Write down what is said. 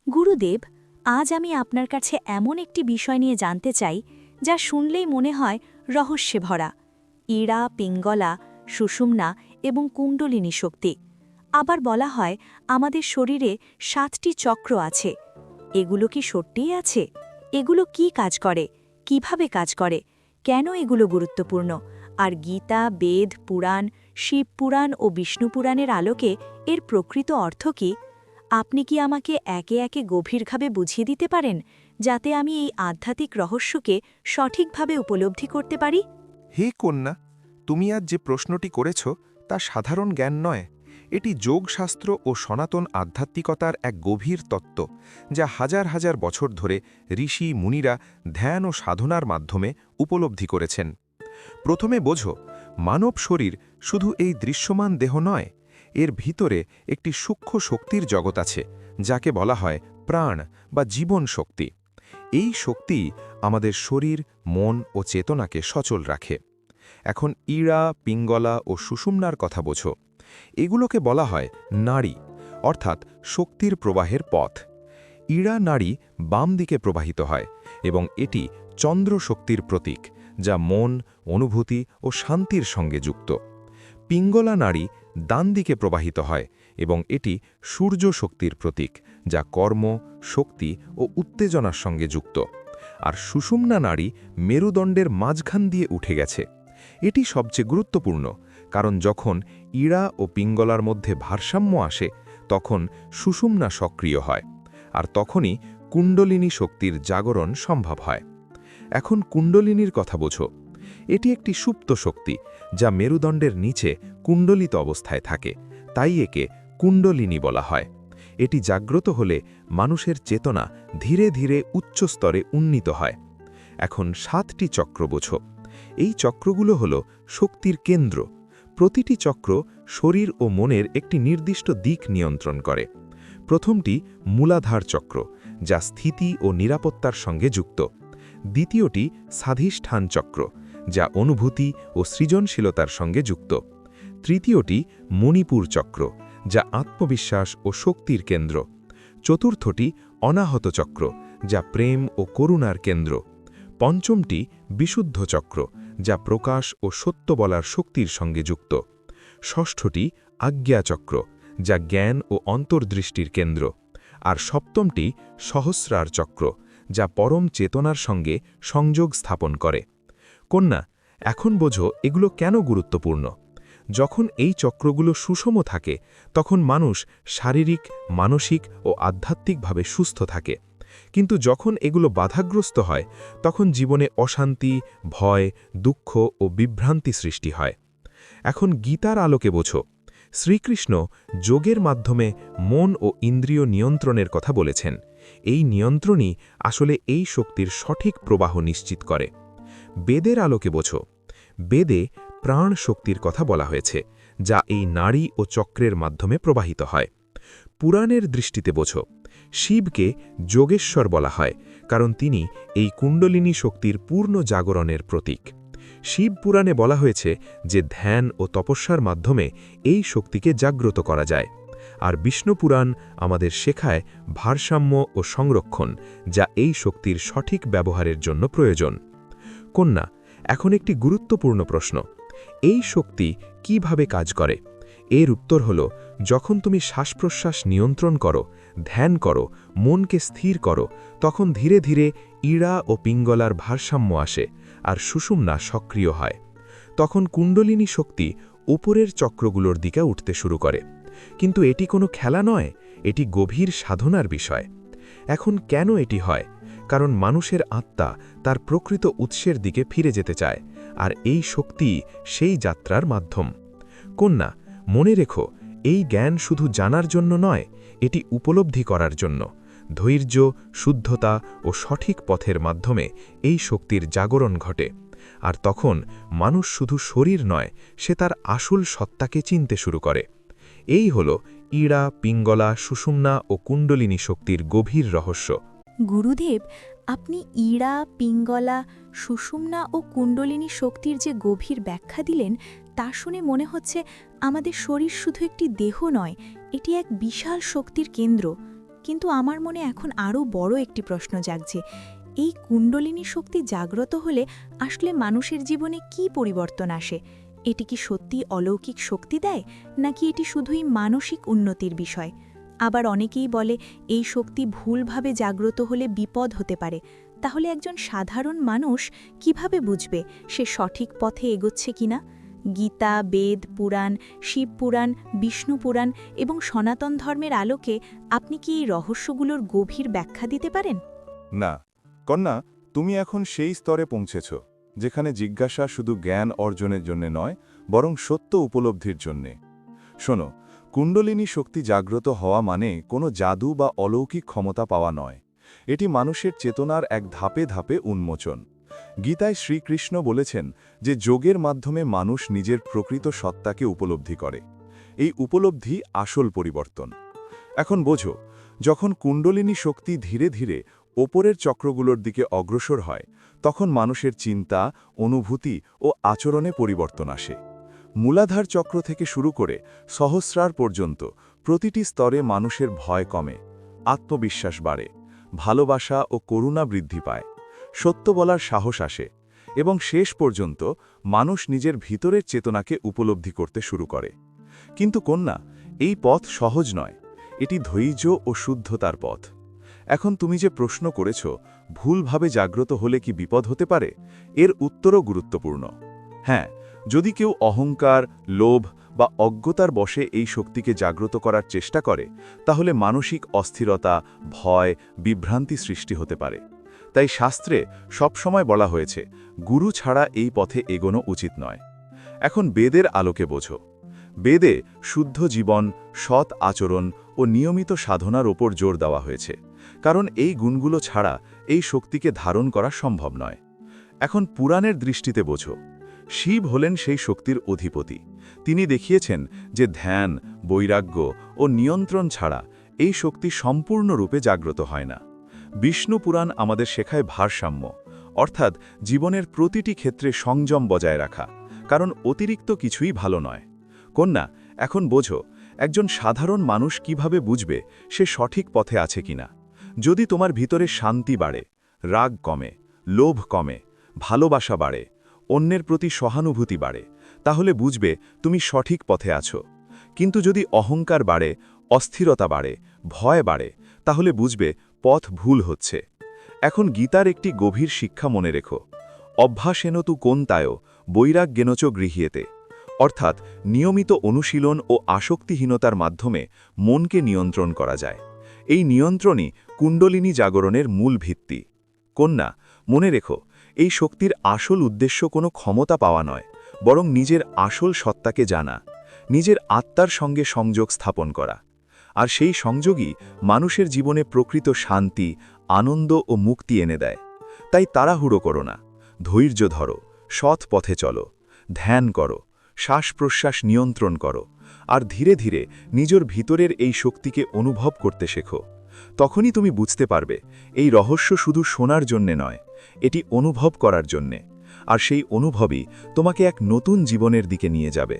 গুরুদেব, আজ আমি আপনার কাছে এমন একটি বিষয় নিয়ে জানতে চাই যা শুনলেই মনে হয় রহস্যে ভরা। ইড়া, পিঙ্গলা, সুষুম্না এবং কুণ্ডলিনী শক্তি। আবার বলা হয় আমাদের শরীরে 7টি চক্র আছে। এগুলো কি সত্যিই আছে? এগুলো কি কাজ করে, কিভাবে কাজ করে, কেন এগুলো গুরুত্বপূর্ণ? আর গীতা, বেদ, পুরাণ, শিব পুরাণ ও বিষ্ণু পুরাণের আলোকে এর প্রকৃত অর্থ কি? আপনি কি আমাকে একে একে গভীরভাবে বুঝিয়ে দিতে পারেন, যাতে আমি এই আধ্যাত্মিক রহস্যকে সঠিকভাবে উপলব্ধি করতে পারি? হে কন্যা, তুমি আজ যে প্রশ্নটি করেছ তা সাধারণ জ্ঞান নয়। এটি যোগশাস্ত্র ও সনাতন আধ্যাত্মিকতার এক গভীর তত্ত্ব, যা হাজার হাজার বছর ধরে ঋষি মুনিরা ধ্যান ও সাধনার মাধ্যমে উপলব্ধি করেছেন। প্রথমে বোঝো, মানব শরীর শুধু এই দৃশ্যমান দেহ নয়, এর ভিতরে একটি সূক্ষ্ম শক্তির জগৎ আছে, যাকে বলা হয় প্রাণ বা জীবন শক্তি। এই শক্তি আমাদের শরীর, মন ও চেতনাকে সচল রাখে। এখন ইড়া, পিঙ্গলা ও সুষুম্নার কথা বোঝো। এগুলোকে বলা হয় নাড়ি, অর্থাৎ শক্তির প্রবাহের পথ। ইড়া নাড়ি বাম দিকে প্রবাহিত হয় এবং এটি চন্দ্র শক্তির প্রতীক, যা মন, অনুভূতি ও শান্তির সঙ্গে যুক্ত। পিঙ্গলা নাড়ি ডান দিকে প্রবাহিত হয় এবং এটি সূর্য শক্তির প্রতীক, যা কর্ম, শক্তি ও উত্তেজনার সঙ্গে যুক্ত। আর সুষুম্না নাড়ি মেরুদণ্ডের মাঝখান দিয়ে উঠে গেছে। এটি সবচেয়ে গুরুত্বপূর্ণ, কারণ যখন ইড়া ও পিঙ্গলার মধ্যে ভারসাম্য আসে, তখন সুষুম্না সক্রিয় হয়, আর তখনই কুণ্ডলিনী শক্তির জাগরণ সম্ভব হয়। এখন কুণ্ডলিনীর কথা বোঝো। এটি একটি সুপ্ত শক্তি, যা মেরুদণ্ডের নিচে কুণ্ডলিত অবস্থায় থাকে, তাই একে কুণ্ডলিনী বলা হয়। এটি জাগ্রত হলে মানুষের চেতনা ধীরে ধীরে উচ্চ স্তরে উন্নীত হয়। এখন 7টি চক্র বোঝো। এই চক্রগুলো হল শক্তির কেন্দ্র। প্রতিটি চক্র শরীর ও মনের একটি নির্দিষ্ট দিক নিয়ন্ত্রণ করে। প্রথমটি মূলাধার চক্র, যা স্থিতি ও নিরাপত্তার সঙ্গে যুক্ত। দ্বিতীয়টি স্বাধিষ্ঠান চক্র, যা অনুভূতি ও সৃজনশীলতার সঙ্গে যুক্ত। তৃতীয়টি মণিপুর চক্র, যা আত্মবিশ্বাস ও শক্তির কেন্দ্র। চতুর্থটি অনাহত চক্র, যা প্রেম ও করুণার কেন্দ্র। পঞ্চমটি বিশুদ্ধ চক্র, যা প্রকাশ ও সত্য বলার শক্তির সঙ্গে যুক্ত। ষষ্ঠটি আজ্ঞা চক্র, যা জ্ঞান ও অন্তর্দৃষ্টির কেন্দ্র। আর সপ্তমটি সহস্রার চক্র, যা পরম চেতনার সঙ্গে সংযোগ স্থাপন করে। কন্যা, এখন বোঝো এগুলো কেন গুরুত্বপূর্ণ। যখন এই চক্রগুলো সুষম থাকে, তখন মানুষ শারীরিক, মানসিক ও আধ্যাত্মিকভাবে সুস্থ থাকে। কিন্তু যখন এগুলো বাধাগ্রস্ত হয়, তখন জীবনে অশান্তি, ভয়, দুঃখ ও বিভ্রান্তি সৃষ্টি হয়। এখন গীতার আলোকে বোঝো। শ্রীকৃষ্ণ যোগের মাধ্যমে মন ও ইন্দ্রিয় নিয়ন্ত্রণের কথা বলেছেন। এই নিয়ন্ত্রণই আসলে এই শক্তির সঠিক প্রবাহ নিশ্চিত করে। বেদের আলোকে বোঝো। বেদে প্রাণ শক্তির কথা বলা হয়েছে, যা এই নাড়ি ও চক্রের মাধ্যমে প্রবাহিত হয়। পুরাণের দৃষ্টিতে বোঝো। শিবকে যোগেশ্বর বলা হয়, কারণ তিনি এই কুণ্ডলিনী শক্তির পূর্ণ জাগরণের প্রতীক। শিব পুরাণে বলা হয়েছে যে ধ্যান ও তপস্যার মাধ্যমে এই শক্তিকে জাগ্রত করা যায়। আর বিষ্ণু পুরাণ আমাদের শেখায় ভারসাম্য ও সংরক্ষণ, যা এই শক্তির সঠিক ব্যবহারের জন্য প্রয়োজন। কন্যা, এখন একটি গুরুত্বপূর্ণ প্রশ্ন। এই শক্তি কিভাবে কাজ করে? এর উত্তর হল, যখন তুমি শ্বাস-প্রশ্বাস নিয়ন্ত্রণ করো, ধ্যান করো, মনকে স্থির করো, তখন ধীরে ধীরে ইড়া ও পিঙ্গলার ভারসাম্য আসে, আর সুষুম্না সক্রিয় হয়। তখন কুণ্ডলিনী শক্তি উপরের চক্রগুলোর দিকে উঠতে শুরু করে। কিন্তু এটি কোনো খেলা নয়, এটি গভীর সাধনার বিষয়। এখন কেন এটি হয়? কারণ মানুষের আত্মা তার প্রকৃত উৎসের দিকে ফিরে যেতে চায়, আর এই শক্তি সেই যাত্রার মাধ্যম। কন্যা, মনে রেখো, এই জ্ঞান শুধু জানার জন্য নয়, এটি উপলব্ধি করার জন্য। ধৈর্য, শুদ্ধতা ও সঠিক পথের মাধ্যমে এই শক্তির জাগরণ ঘটে। আর তখন মানুষ শুধু শরীর নয়, সে তার আসল সত্তাকে চিনতে শুরু করে। এই হল ইড়া, পিঙ্গলা, সুষুম্না ও কুণ্ডলিনী শক্তির গভীর রহস্য। গুরুদেব, আপনি ইড়া, পিঙ্গলা, সুষুম্না ও কুণ্ডলিনী শক্তির যে গভীর ব্যাখ্যা দিলেন, তা শুনে মনে হচ্ছে আমাদের শরীর শুধু একটি দেহ নয়, এটি এক বিশাল শক্তির কেন্দ্র। কিন্তু আমার মনে এখন আরও বড় একটি প্রশ্ন জাগছে, এই কুণ্ডলিনী শক্তি জাগ্রত হলে আসলে মানুষের জীবনে কি পরিবর্তন আসে? এটি কি সত্যি অলৌকিক শক্তি দেয়, নাকি এটি শুধুই মানসিক উন্নতির বিষয়? আবার অনেকেই বলে এই শক্তি ভুলভাবে জাগ্রত হলে বিপদ হতে পারে। তাহলে একজন সাধারণ মানুষ কিভাবে বুঝবে সে সঠিক পথে এগোচ্ছে কিনা? গীতা, বেদ, পুরাণ, শিব পুরাণ, বিষ্ণু পুরাণ এবং সনাতন ধর্মের আলোকে আপনি কি এই রহস্যগুলোর গভীর ব্যাখ্যা দিতে পারেন? না, কন্যা, তুমি এখন সেই স্তরে পৌঁছেছ যেখানে জিজ্ঞাসা শুধু জ্ঞান অর্জনের জন্য নয়, বরং সত্য উপলব্ধির জন্যে। শোনো, কুণ্ডলিনী শক্তি জাগ্রত হওয়া মানে কোনো জাদু বা অলৌকিক ক্ষমতা পাওয়া নয়। এটি মানুষের চেতনার এক ধাপে ধাপে উন্মোচন। গীতায় শ্রীকৃষ্ণ বলেছেন যে যোগের মাধ্যমে মানুষ নিজের প্রকৃত সত্তাকে উপলব্ধি করে। এই উপলব্ধি আসল পরিবর্তন। এখন বোঝো, যখন কুণ্ডলিনী শক্তি ধীরে ধীরে ওপরের চক্রগুলোর দিকে অগ্রসর হয়, তখন মানুষের চিন্তা, অনুভূতি ও আচরণে পরিবর্তন আসে। মূলাধার চক্র থেকে শুরু করে সহস্রার পর্যন্ত প্রতিটি স্তরে মানুষের ভয় কমে, আত্মবিশ্বাস বাড়ে, ভালোবাসা ও করুণা বৃদ্ধি পায়, সত্য বলার সাহস আসে এবং শেষ পর্যন্ত মানুষ নিজের ভিতরের চেতনাকে উপলব্ধি করতে শুরু করে। কিন্তু কন্যা, এই পথ সহজ নয়, এটি ধৈর্য ও শুদ্ধতার পথ। এখন তুমি যে প্রশ্ন করেছ, ভুলভাবে জাগ্রত হলে কি বিপদ হতে পারে, এর উত্তরও গুরুত্বপূর্ণ। হ্যাঁ, যদি কেউ অহংকার, লোভ বা অজ্ঞতার বশে এই শক্তিকে জাগ্রত করার চেষ্টা করে, তাহলে মানসিক অস্থিরতা, ভয়, বিভ্রান্তি সৃষ্টি হতে পারে। তাই শাস্ত্রে সবসময় বলা হয়েছে, গুরু ছাড়া এই পথে এগোনো উচিত নয়। এখন বেদের আলোকে বোঝো। বেদে শুদ্ধ জীবন, সৎ আচরণ ও নিয়মিত সাধনার ওপর জোর দেওয়া হয়েছে, কারণ এই গুণগুলো ছাড়া এই শক্তিকে ধারণ করা সম্ভব নয়। এখন পুরাণের দৃষ্টিতে বোঝো। শিব হলেন সেই শক্তির অধিপতি। তিনি দেখিয়েছেন যে ধ্যান, বৈরাগ্য ও নিয়ন্ত্রণ ছাড়া এই শক্তি সম্পূর্ণরূপে জাগ্রত হয় না। বিষ্ণু পুরাণ আমাদের শেখায় ভারসাম্য, অর্থাৎ জীবনের প্রতিটি ক্ষেত্রে সংযম বজায় রাখা, কারণ অতিরিক্ত কিছুই ভালো নয়। কন্যা, এখন বোঝো, একজন সাধারণ মানুষ কিভাবে বুঝবে সে সঠিক পথে আছে কিনা। যদি তোমার ভিতরে শান্তি বাড়ে, রাগ কমে, লোভ কমে, ভালোবাসা বাড়ে, অন্যের প্রতি সহানুভূতি বাড়ে, তাহলে বুঝবে তুমি সঠিক পথে আছো। কিন্তু যদি অহংকার বাড়ে, অস্থিরতা বাড়ে, ভয় বাড়ে, তাহলে বুঝবে পথ ভুল হচ্ছে। এখন গীতার একটি গভীর শিক্ষা মনে রেখো। অভ্যাসেন তু কোন্তায় বৈরাগ্যেনচ গৃহীয়েতে, অর্থাৎ নিয়মিত অনুশীলন ও আসক্তিহীনতার মাধ্যমে মনকে নিয়ন্ত্রণ করা যায়। এই নিয়ন্ত্রণই কুণ্ডলিনী জাগরণের মূল ভিত্তি। কন্যা, মনে রেখো, এই শক্তির আসল উদ্দেশ্য কোনো ক্ষমতা পাওয়া নয়, বরং নিজের আসল সত্তাকে জানা, নিজের আত্মার সঙ্গে সংযোগ স্থাপন করা। আর সেই সংযোগই মানুষের জীবনে প্রকৃত শান্তি, আনন্দ ও মুক্তি এনে দেয়। তাই তাড়াহুড়ো করো না, ধৈর্য ধরো, সৎ পথে চলো, ধ্যান করো, শ্বাস-প্রশ্বাস নিয়ন্ত্রণ করো, আর ধীরে ধীরে নিজের ভিতরের এই শক্তিকে অনুভব করতে শেখো। তখনই তুমি বুঝতে পারবে এই রহস্য শুধু শোনার জন্যে নয়, এটি অনুভব করার জন্যে। আর সেই অনুভবই তোমাকে এক নতুন জীবনের দিকে নিয়ে যাবে।